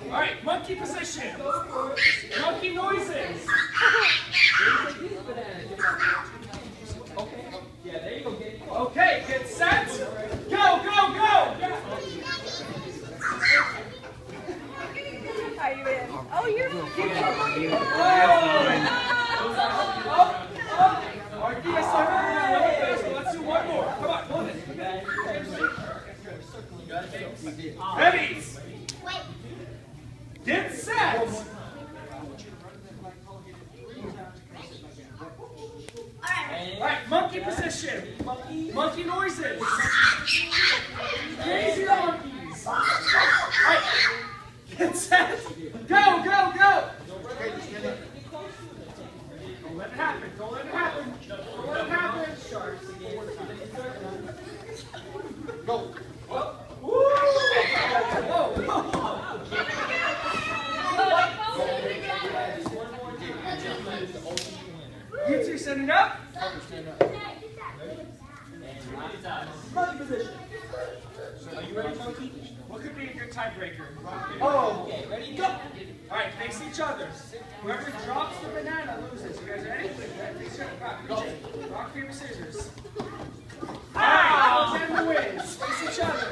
All right, monkey position. Monkey noises. Okay, get set. Go, go, go. Are you in? Oh, you're in. Let's do one more. Come on, hold it. Ready? Get set. All right, monkey position. Monkey noises. Crazy monkeys. All right, get set. Go, go, go. Don't let it happen. Don't let it happen. Don't let it happen. Go. You two setting up. Monkey position. Are you ready, monkey? What could be a good tiebreaker? Oh, okay. Ready? Go. All right, face each other. Whoever drops the banana loses. You guys ready? Face each other. Go. Rock, paper, scissors. All right, Alexander wins. Face each other.